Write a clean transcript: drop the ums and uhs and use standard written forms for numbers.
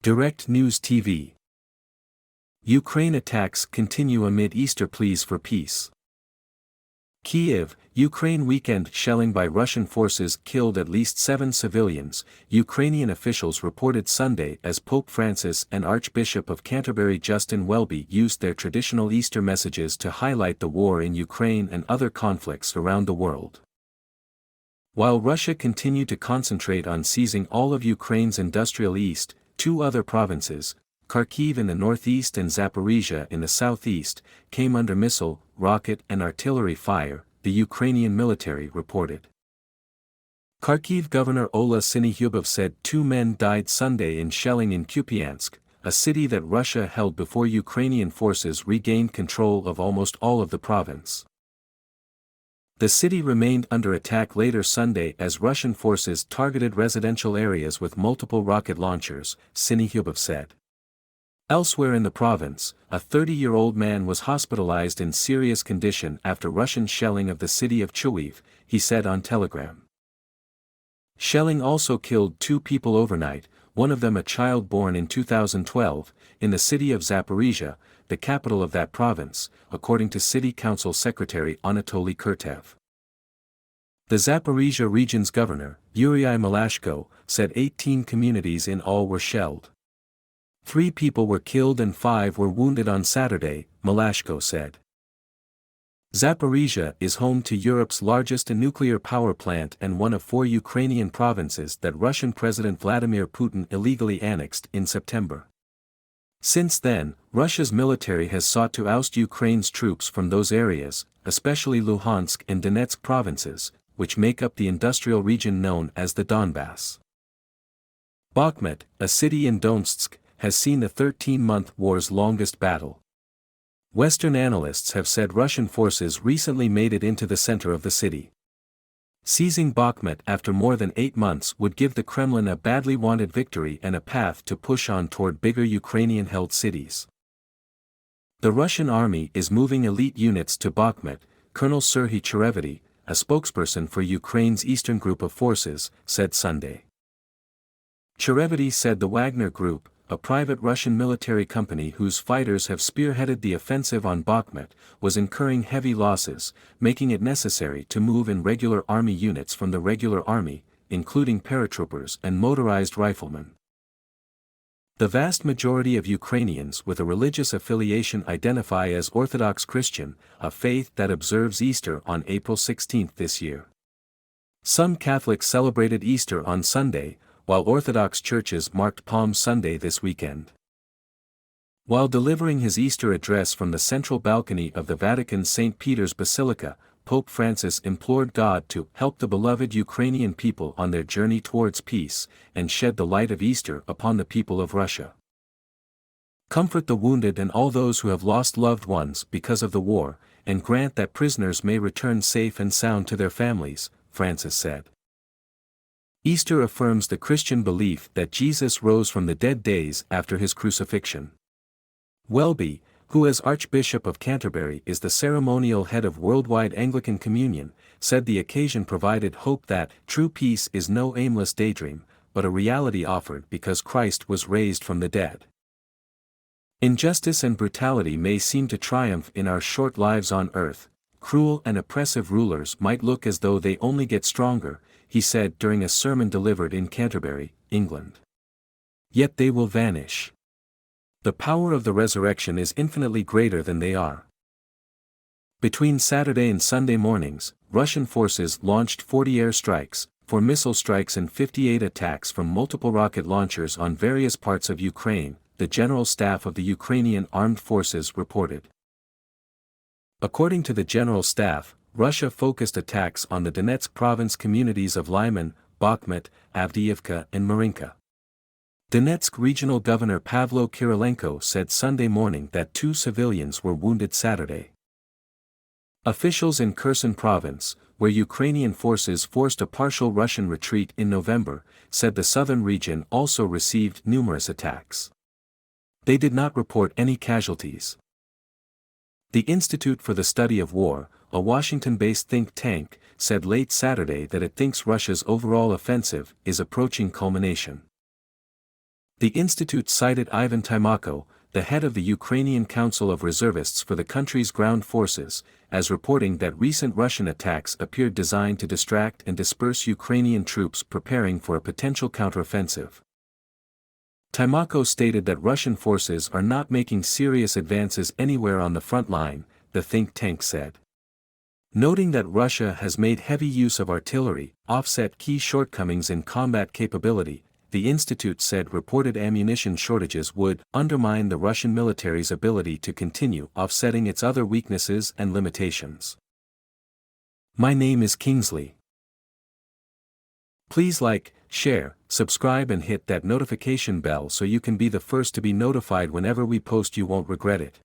Direct News TV. Ukraine attacks continue amid Easter pleas for peace. Kyiv, Ukraine. Weekend shelling by Russian forces killed at least 7 civilians, Ukrainian officials reported Sunday as Pope Francis and Archbishop of Canterbury Justin Welby used their traditional Easter messages to highlight the war in Ukraine and other conflicts around the world. While Russia continued to concentrate on seizing all of Ukraine's industrial east, 2 other provinces, Kharkiv in the northeast and Zaporizhia in the southeast, came under missile, rocket and artillery fire, the Ukrainian military reported. Kharkiv Governor Ola Syniehubov said 2 men died Sunday in shelling in Kupiansk, a city that Russia held before Ukrainian forces regained control of almost all of the province. The city remained under attack later Sunday as Russian forces targeted residential areas with multiple rocket launchers, Syniehubov said. Elsewhere in the province, a 30-year-old man was hospitalized in serious condition after Russian shelling of the city of Chuiv, he said on Telegram. Shelling also killed 2 people overnight, one of them a child born in 2012, in the city of Zaporizhia, the capital of that province, according to City Council Secretary Anatoly Kurtev. The Zaporizhia region's governor, Yuri Malashko, said 18 communities in all were shelled. 3 people were killed and 5 were wounded on Saturday, Malashko said. Zaporizhia is home to Europe's largest nuclear power plant and one of 4 Ukrainian provinces that Russian President Vladimir Putin illegally annexed in September. Since then, Russia's military has sought to oust Ukraine's troops from those areas, especially Luhansk and Donetsk provinces, which make up the industrial region known as the Donbass. Bakhmut, a city in Donetsk, has seen the 13-month war's longest battle. Western analysts have said Russian forces recently made it into the center of the city. Seizing Bakhmut after more than 8 months would give the Kremlin a badly wanted victory and a path to push on toward bigger Ukrainian-held cities. The Russian army is moving elite units to Bakhmut, Colonel Serhiy Cherevity, a spokesperson for Ukraine's eastern group of forces, said Sunday. Cherevity said the Wagner Group, a private Russian military company whose fighters have spearheaded the offensive on Bakhmut, was incurring heavy losses, making it necessary to move in regular army units from the regular army, including paratroopers and motorized riflemen. The vast majority of Ukrainians with a religious affiliation identify as Orthodox Christian, a faith that observes Easter on April 16 this year. Some Catholics celebrated Easter on Sunday, while Orthodox churches marked Palm Sunday this weekend. While delivering his Easter address from the central balcony of the Vatican's St. Peter's Basilica, Pope Francis implored God to help the beloved Ukrainian people on their journey towards peace, and shed the light of Easter upon the people of Russia. Comfort the wounded and all those who have lost loved ones because of the war, and grant that prisoners may return safe and sound to their families, Francis said. Easter affirms the Christian belief that Jesus rose from the dead days after his crucifixion. Welby, who as Archbishop of Canterbury is the ceremonial head of Worldwide Anglican Communion, said the occasion provided hope that true peace is no aimless daydream, but a reality offered because Christ was raised from the dead. Injustice and brutality may seem to triumph in our short lives on earth. Cruel and oppressive rulers might look as though they only get stronger, he said during a sermon delivered in Canterbury, England. Yet they will vanish. The power of the resurrection is infinitely greater than they are. Between Saturday and Sunday mornings, Russian forces launched 40 airstrikes, 4 missile strikes and 58 attacks from multiple rocket launchers on various parts of Ukraine, the General Staff of the Ukrainian Armed Forces reported. According to the General Staff, Russia focused attacks on the Donetsk province communities of Lyman, Bakhmut, Avdiivka and Marinka. Donetsk Regional Governor Pavlo Kirilenko said Sunday morning that 2 civilians were wounded Saturday. Officials in Kherson province, where Ukrainian forces forced a partial Russian retreat in November, said the southern region also received numerous attacks. They did not report any casualties. The Institute for the Study of War, a Washington-based think tank, said late Saturday that it thinks Russia's overall offensive is approaching culmination. The institute cited Ivan Tymako, the head of the Ukrainian Council of Reservists for the country's ground forces, as reporting that recent Russian attacks appeared designed to distract and disperse Ukrainian troops preparing for a potential counteroffensive. Tymako stated that Russian forces are not making serious advances anywhere on the front line, the think tank said. Noting that Russia has made heavy use of artillery, offset key shortcomings in combat capability, the institute said reported ammunition shortages would undermine the Russian military's ability to continue offsetting its other weaknesses and limitations. My name is Kingsley. Please like, share, subscribe and hit that notification bell so you can be the first to be notified whenever we post. You won't regret it.